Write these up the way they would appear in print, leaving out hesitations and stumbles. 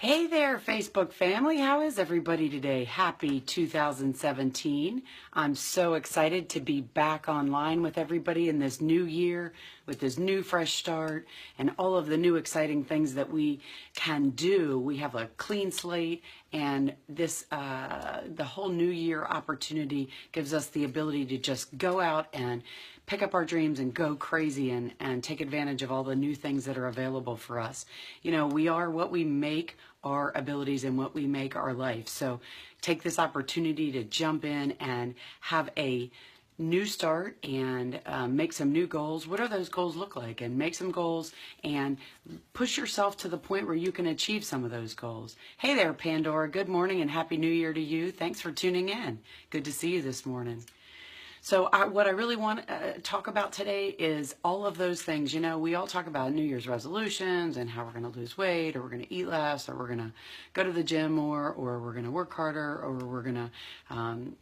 Hey there, Facebook family. How is everybody today? Happy 2017. I'm so excited to be back online with everybody in this new year, with this new fresh start, and all of the new exciting things that we can do. We have a clean slate, and the whole new year opportunity gives us the ability to just go out and pick up our dreams and go crazy and take advantage of all the new things that are available for us. You know, we are what we make our abilities and what we make our life. So take this opportunity to jump in and have a new start and make some new goals. What do those goals look like? And make some goals and push yourself to the point where you can achieve some of those goals. Hey there, Pandora. Good morning and Happy New Year to you. Thanks for tuning in. Good to see you this morning. So what I really want to talk about today is all of those things. You know, we all talk about New Year's resolutions and how we're going to lose weight, or we're going to eat less, or we're going to go to the gym more, or we're going to work harder, or we're going to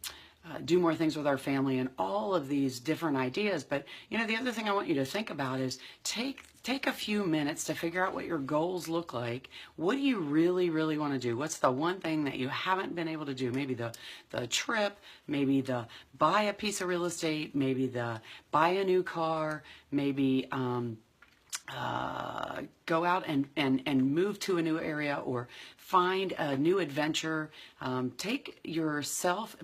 do more things with our family, and all of these different ideas. But, you know, the other thing I want you to think about is take a few minutes to figure out what your goals look like. What do you really, really want to do? What's the one thing that you haven't been able to do? Maybe the trip, maybe the buy a piece of real estate, maybe the buy a new car, maybe go out and move to a new area, or find a new adventure. Put yourself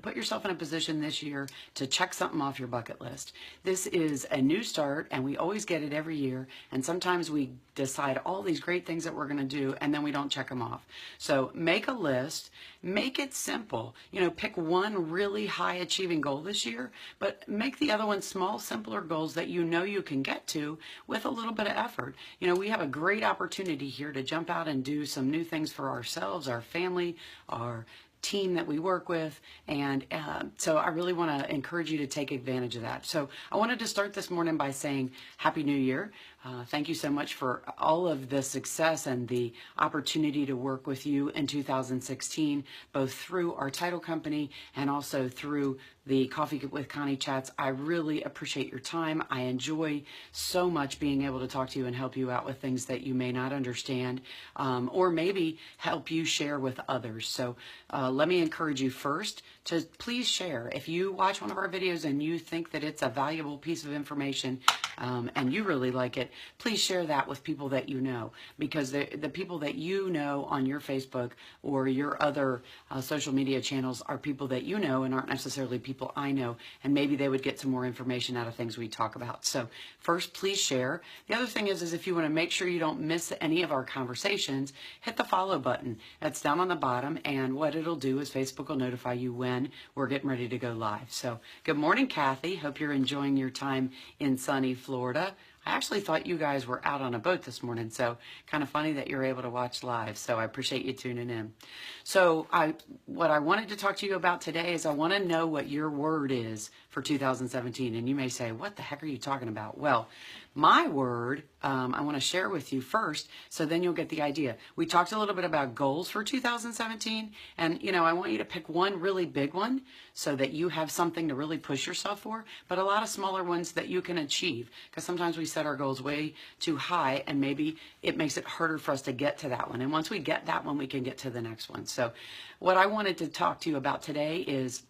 in a position this year to check something off your bucket list. This is a new start, and we always get it every year. And sometimes we decide all these great things that we're going to do, and then we don't check them off. So make a list, make it simple. You know, pick one really high achieving goal this year, but make the other ones small, simpler goals that you know you can get to with a little bit of effort. You know, we have a great opportunity here to jump out and do some new things for ourselves, our family, our team that we work with, and so I really want to encourage you to take advantage of that. So I wanted to start this morning by saying Happy New Year. Thank you so much for all of the success and the opportunity to work with you in 2016, both through our title company and also through the Coffee with Connie chats. I really appreciate your time. I enjoy so much being able to talk to you and help you out with things that you may not understand, or maybe help you share with others. So let me encourage you first to please share. If you watch one of our videos and you think that it's a valuable piece of information and you really like it, please share that with people that you know, because the people that you know on your Facebook or your other social media channels are people that you know and aren't necessarily people I know, and maybe they would get some more information out of things we talk about. So first, please share. The other thing is if you want to make sure you don't miss any of our conversations, hit the follow button. That's down on the bottom, and what it'll do is Facebook will notify you when we're getting ready to go live. So good morning, Kathy. Hope you're enjoying your time in sunny Florida. I actually thought you guys were out on a boat this morning, so kind of funny that you're able to watch live. So I appreciate you tuning in. So what I wanted to talk to you about today is I want to know what your word is for 2017. And you may say, what the heck are you talking about? Well, my word, I want to share with you first, so then you'll get the idea. We talked a little bit about goals for 2017, and you know, I want you to pick one really big one so that you have something to really push yourself for, but a lot of smaller ones that you can achieve, because sometimes we set our goals way too high, and maybe it makes it harder for us to get to that one. And once we get that one, we can get to the next one. So what I wanted to talk to you about today is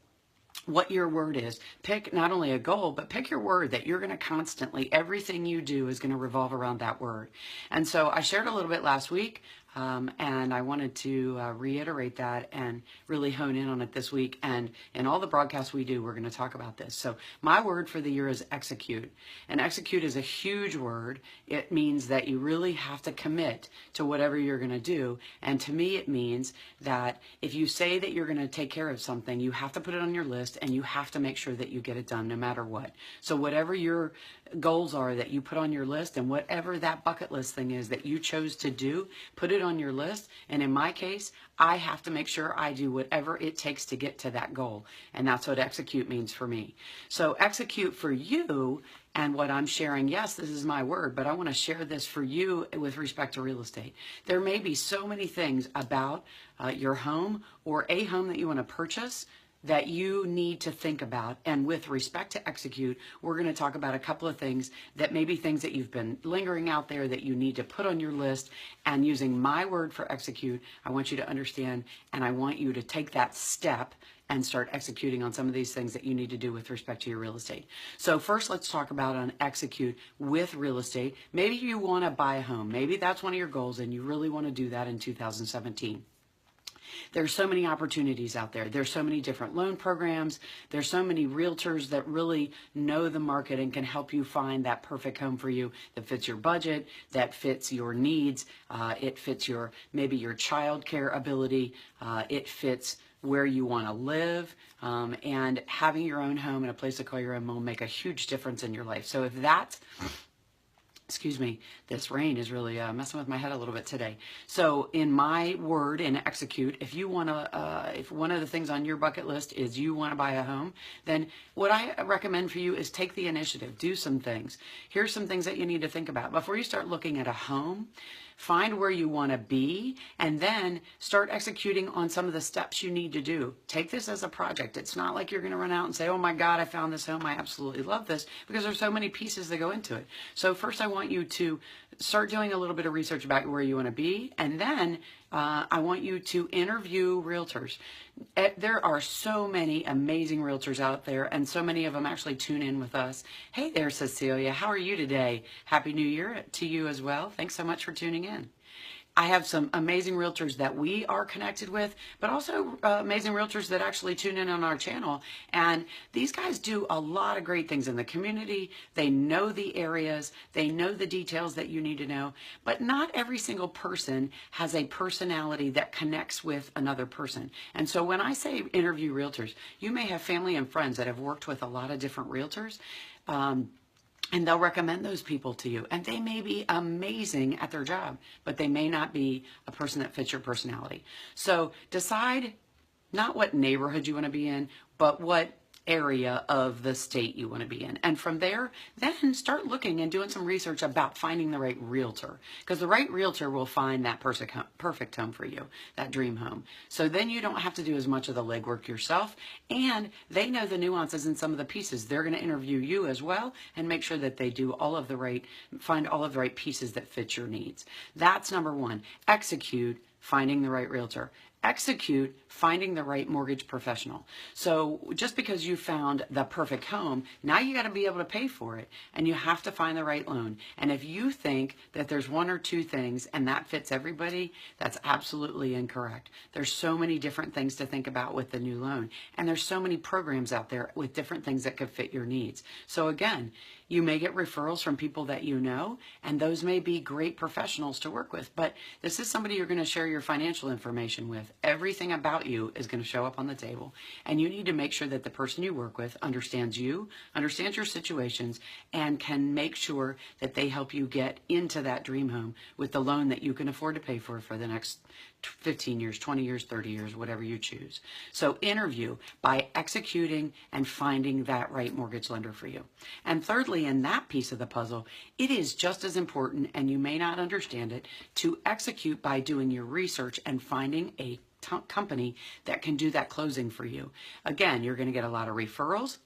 what your word is. Pick not only a goal, but pick your word that you're going to constantly, everything you do is going to revolve around that word. And so I shared a little bit last week, and I wanted to reiterate that and really hone in on it this week. And in all the broadcasts we do, we're going to talk about this. So my word for the year is execute. And execute is a huge word. It means that you really have to commit to whatever you're going to do. And to me, it means that if you say that you're going to take care of something, you have to put it on your list, and you have to make sure that you get it done no matter what. So whatever your goals are that you put on your list, and whatever that bucket list thing is that you chose to do, put it on your list. And in my case, I have to make sure I do whatever it takes to get to that goal. And that's what execute means for me. So execute for you, and what I'm sharing, yes, this is my word, but I want to share this for you with respect to real estate. There may be so many things about your home or a home that you want to purchase that you need to think about. And with respect to execute, we're going to talk about a couple of things that may be things that you've been lingering out there that you need to put on your list. And using my word for execute, I want you to understand, and I want you to take that step and start executing on some of these things that you need to do with respect to your real estate. So first, let's talk about on execute with real estate. Maybe you want to buy a home. Maybe that's one of your goals and you really want to do that in 2017. There's so many opportunities out there. There's so many different loan programs. There's so many realtors that really know the market and can help you find that perfect home for you that fits your budget, that fits your needs. It fits maybe your child care ability. It fits where you want to live, and having your own home and a place to call your own will make a huge difference in your life. So if that's, excuse me, this rain is really messing with my head a little bit today. So in my word, in execute, if you want to, if one of the things on your bucket list is you want to buy a home, then what I recommend for you is take the initiative, do some things. Here's some things that you need to think about. Before you start looking at a home, find where you want to be, and then start executing on some of the steps you need to do. Take this as a project. It's not like you're going to run out and say, oh my God, I found this home. I absolutely love this, because there's so many pieces that go into it. So first I want you to start doing a little bit of research about where you want to be, and then I want you to interview realtors. There are so many amazing realtors out there, and so many of them actually tune in with us. Hey there, Cecilia. How are you today? Happy New Year to you as well. Thanks so much for tuning in. I have some amazing realtors that we are connected with, but also amazing realtors that actually tune in on our channel. And these guys do a lot of great things in the community. They know the areas. They know the details that you need to know. But not every single person has a personality that connects with another person. And so when I say interview realtors, you may have family and friends that have worked with a lot of different realtors. And they'll recommend those people to you. And they may be amazing at their job, but they may not be a person that fits your personality. So decide not what neighborhood you want to be in, but what area of the state you want to be in. And from there, then start looking and doing some research about finding the right realtor, because the right realtor will find that perfect home for you, that dream home. So then you don't have to do as much of the legwork yourself, and they know the nuances and some of the pieces. They're going to interview you as well and make sure that they do find all of the right pieces that fit your needs. That's number one. Execute finding the right realtor. Execute finding the right mortgage professional. So just because you found the perfect home, now you got to be able to pay for it, and you have to find the right loan. And if you think that there's one or two things and that fits everybody, that's absolutely incorrect. There's so many different things to think about with the new loan, and there's so many programs out there with different things that could fit your needs. So again, you may get referrals from people that you know, and those may be great professionals to work with, but this is somebody you're going to share your financial information with. Everything about you is going to show up on the table, and you need to make sure that the person you work with understands you, understands your situations, and can make sure that they help you get into that dream home with the loan that you can afford to pay for the next 15 years, 20 years, 30 years, whatever you choose. So interview by executing and finding that right mortgage lender for you. And thirdly, in that piece of the puzzle, it is just as important, and you may not understand it, to execute by doing your research and finding a company that can do that closing for you. Again, you're going to get a lot of referrals,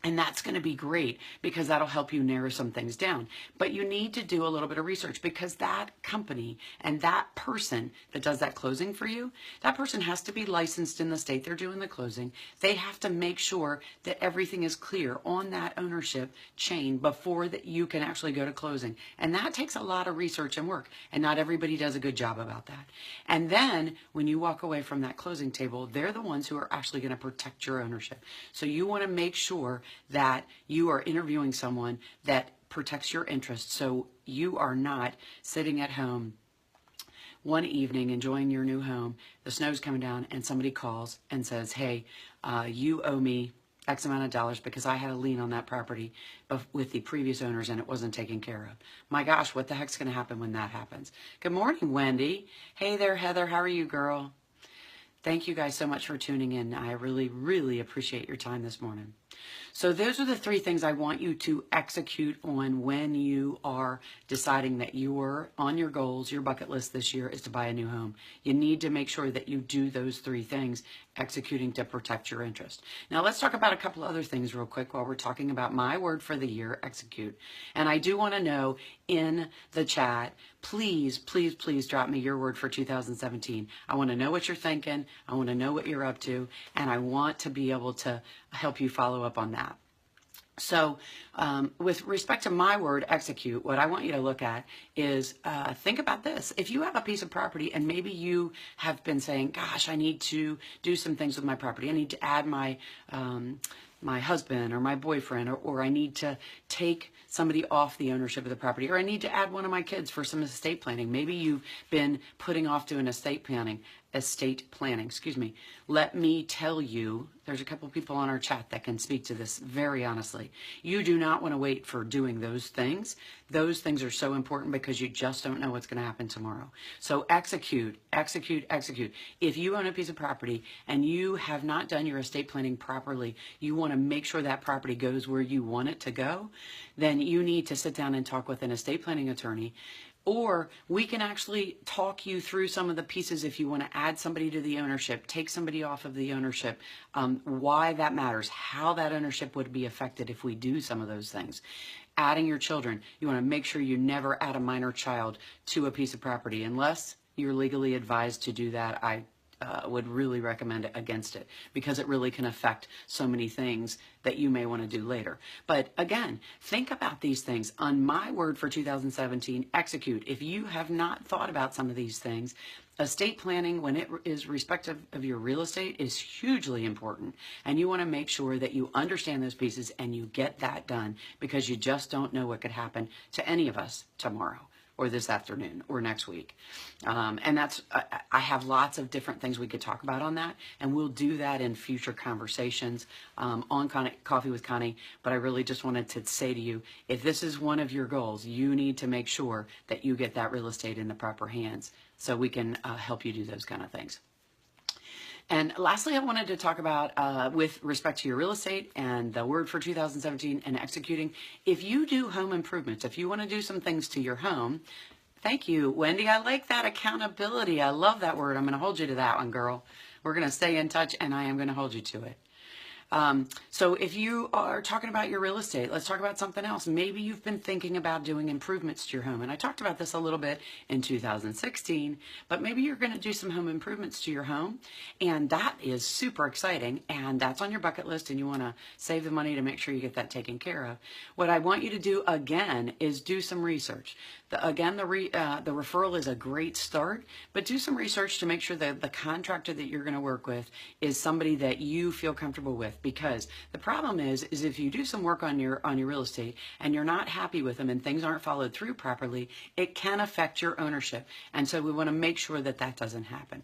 and that's going to be great because that'll help you narrow some things down. But you need to do a little bit of research, because that company and that person that does that closing for you, that person has to be licensed in the state they're doing the closing. They have to make sure that everything is clear on that ownership chain before that you can actually go to closing. And that takes a lot of research and work, and not everybody does a good job about that. And then when you walk away from that closing table, they're the ones who are actually going to protect your ownership. So you want to make sure that you are interviewing someone that protects your interests, so you are not sitting at home one evening enjoying your new home, the snow's coming down, and somebody calls and says, hey, you owe me X amount of dollars because I had a lien on that property with the previous owners and it wasn't taken care of. My gosh, what the heck's going to happen when that happens? Good morning, Wendy. Hey there, Heather. How are you, girl? Thank you guys so much for tuning in. I really, really appreciate your time this morning. So those are the three things I want you to execute on when you are deciding that you're on your goals. Your bucket list this year is to buy a new home. You need to make sure that you do those three things, executing to protect your interest. Now let's talk about a couple other things real quick while we're talking about my word for the year, execute. And I do want to know in the chat, please, please, please drop me your word for 2017. I want to know what you're thinking. I want to know what you're up to, and I want to be able to help you follow up on that. So with respect to my word, execute, what I want you to look at is think about this. If you have a piece of property and maybe you have been saying, gosh, I need to do some things with my property. I need to add my my husband or my boyfriend, or I need to take somebody off the ownership of the property, or I need to add one of my kids for some estate planning. Maybe you've been putting off doing estate planning, excuse me. Let me tell you, there's a couple people on our chat that can speak to this very honestly. You do not want to wait for doing those things. Those things are so important because you just don't know what's going to happen tomorrow. So execute, execute, execute. If you own a piece of property and you have not done your estate planning properly, you want to make sure that property goes where you want it to go, then you need to sit down and talk with an estate planning attorney. Or we can actually talk you through some of the pieces if you want to add somebody to the ownership, take somebody off of the ownership, why that matters, how that ownership would be affected if we do some of those things. Adding your children, you want to make sure you never add a minor child to a piece of property unless you're legally advised to do that. I would really recommend against it because it really can affect so many things that you may want to do later. But again, think about these things. On my word for 2017, execute. If you have not thought about some of these things, estate planning, when it is respective of your real estate, is hugely important. And you want to make sure that you understand those pieces and you get that done because you just don't know what could happen to any of us tomorrow, or this afternoon, or next week. And that's, I have lots of different things we could talk about on that, and we'll do that in future conversations on Coffee with Connie. But I really just wanted to say to you, if this is one of your goals, you need to make sure that you get that real estate in the proper hands so we can help you do those kind of things. And lastly, I wanted to talk about, with respect to your real estate and the word for 2017 and executing, if you do home improvements, if you want to do some things to your home, thank you, Wendy. I like that accountability. I love that word. I'm going to hold you to that one, girl. We're going to stay in touch, and I am going to hold you to it. So if you are talking about your real estate, let's talk about something else. Maybe you've been thinking about doing improvements to your home. And I talked about this a little bit in 2016, but maybe you're going to do some home improvements to your home. And that is super exciting. And that's on your bucket list. And you want to save the money to make sure you get that taken care of. What I want you to do again is do some research. The referral is a great start, but do some research to make sure that the contractor that you're going to work with is somebody that you feel comfortable with. Because the problem is if you do some work on your real estate and you're not happy with them and things aren't followed through properly, it can affect your ownership. And so we want to make sure that that doesn't happen.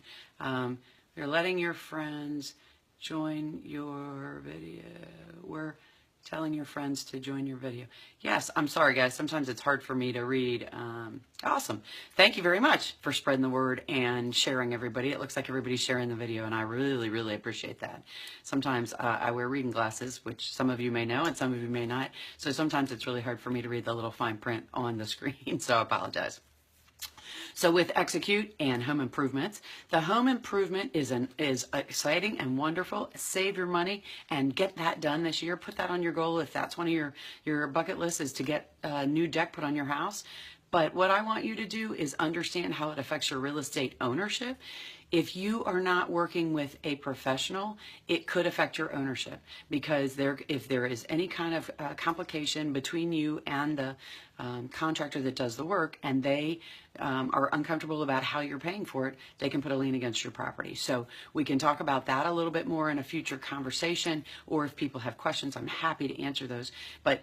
You're letting your friends join your video. We're telling your friends to join your video. Yes, I'm sorry, guys. Sometimes it's hard for me to read. Awesome. Thank you very much for spreading the word and sharing, everybody. It looks like everybody's sharing the video, and I really, really appreciate that. Sometimes I wear reading glasses, which some of you may know and some of you may not. So sometimes it's really hard for me to read the little fine print on the screen, so I apologize. So with execute and home improvements, the home improvement is exciting and wonderful. Save your money and get that done this year. Put that on your goal if that's one of your bucket lists, is to get a new deck put on your house. But what I want you to do is understand how it affects your real estate ownership. If you are not working with a professional, it could affect your ownership, because if there is any kind of complication between you and the contractor that does the work, and they are uncomfortable about how you're paying for it, they can put a lien against your property. So we can talk about that a little bit more in a future conversation, or if people have questions, I'm happy to answer those. But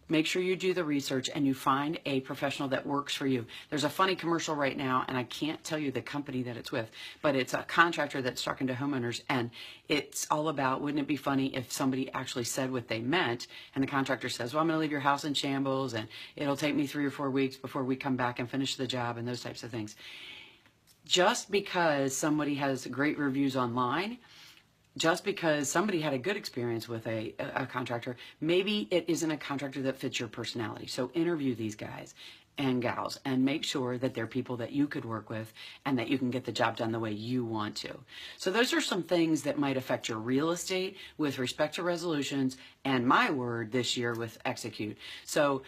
make sure you do the research and you find a professional that works for you. There's a funny commercial right now, and I can't tell you the company that it's with, but it's a contractor that's talking to homeowners, and it's all about, wouldn't it be funny if somebody actually said what they meant, and the contractor says, well, I'm going to leave your house in shambles, and it'll take me 3 or 4 weeks before we come back and finish the job, and those types of things. Just because somebody has great reviews online just because somebody had a good experience with a contractor, maybe it isn't a contractor that fits your personality. So interview these guys and gals and make sure that they're people that you could work with and that you can get the job done the way you want to. So those are some things that might affect your real estate with respect to resolutions and my word this year with execute. So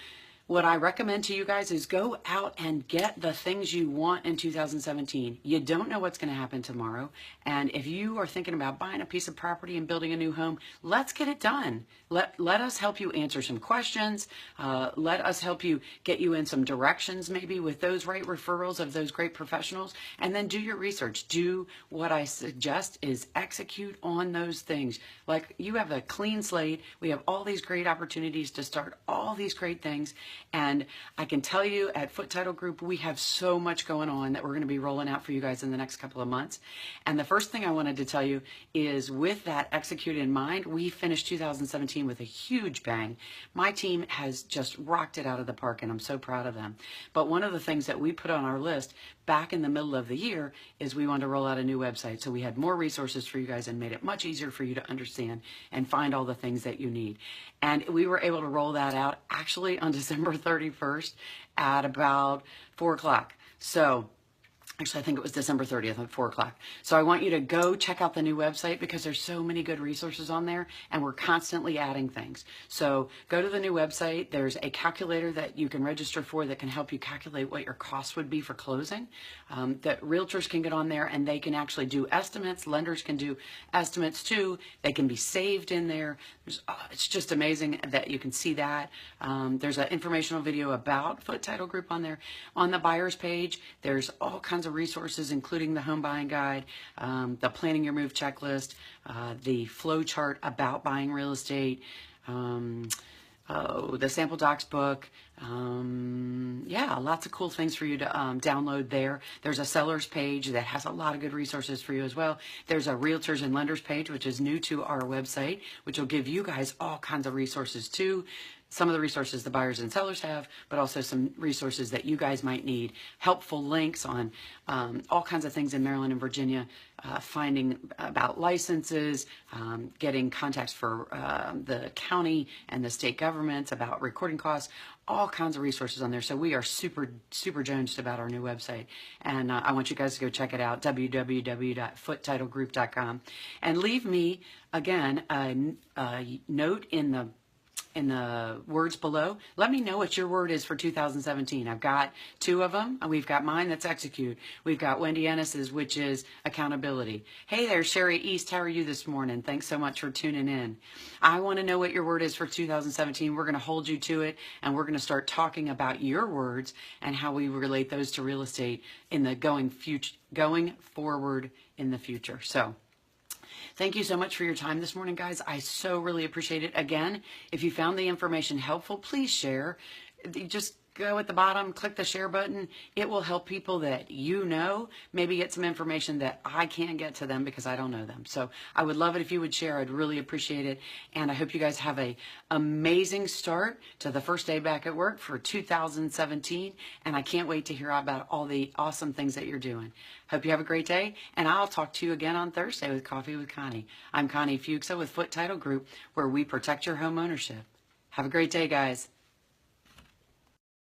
what I recommend to you guys is go out and get the things you want in 2017. You don't know what's going to happen tomorrow. And if you are thinking about buying a piece of property and building a new home, let's get it done. Let us help you answer some questions. Let us help you get you in some directions, maybe with those right referrals of those great professionals. And then do your research. Do what I suggest is execute on those things. Like, you have a clean slate. We have all these great opportunities to start all these great things. And I can tell you at Foote Title Group, we have so much going on that we're going to be rolling out for you guys in the next couple of months. And the first thing I wanted to tell you is, with that execute in mind, we finished 2017 with a huge bang. My team has just rocked it out of the park, and I'm so proud of them. But one of the things that we put on our list back in the middle of the year is we wanted to roll out a new website. So we had more resources for you guys and made it much easier for you to understand and find all the things that you need. And we were able to roll that out actually on December 31st at about 4 o'clock. So actually, I think it was December 30th at 4 o'clock. So I want you to go check out the new website, because there's so many good resources on there, and we're constantly adding things. So go to the new website. There's a calculator that you can register for that can help you calculate what your costs would be for closing. That realtors can get on there, and they can actually do estimates. Lenders can do estimates too. They can be saved in there. It's just amazing that you can see that. There's an informational video about Foote Title Group on there. On the buyer's page, there's all kinds of resources, including the home buying guide, the planning your move checklist, the flow chart about buying real estate, the sample docs book. Yeah, lots of cool things for you to download there. There's a seller's page that has a lot of good resources for you as well. There's a realtors and lenders page, which is new to our website, which will give you guys all kinds of resources too. Some of the resources the buyers and sellers have, but also some resources that you guys might need. Helpful links on all kinds of things in Maryland and Virginia, finding about licenses, getting contacts for the county and the state governments about recording costs, all kinds of resources on there. So we are super, super jonesed about our new website. And I want you guys to go check it out, www.footetitlegroup.com. And leave me, again, a note in the words below. Let me know what your word is for 2017. I've got 2 of them. We've got mine, that's execute. We've got Wendy Ennis's, which is accountability. Hey there, Sherry East. How are you this morning? Thanks so much for tuning in. I want to know what your word is for 2017. We're going to hold you to it, and we're going to start talking about your words and how we relate those to real estate in the going forward in the future. So thank you so much for your time this morning, guys. I so really appreciate it. Again, if you found the information helpful, please share. Just go at the bottom, click the share button. It will help people that you know maybe get some information that I can't get to them because I don't know them. So I would love it if you would share. I'd really appreciate it. And I hope you guys have an amazing start to the first day back at work for 2017. And I can't wait to hear about all the awesome things that you're doing. Hope you have a great day, and I'll talk to you again on Thursday with Coffee with Connie. I'm Connie Fuchsa with Foote Title Group, where we protect your home ownership. Have a great day, guys.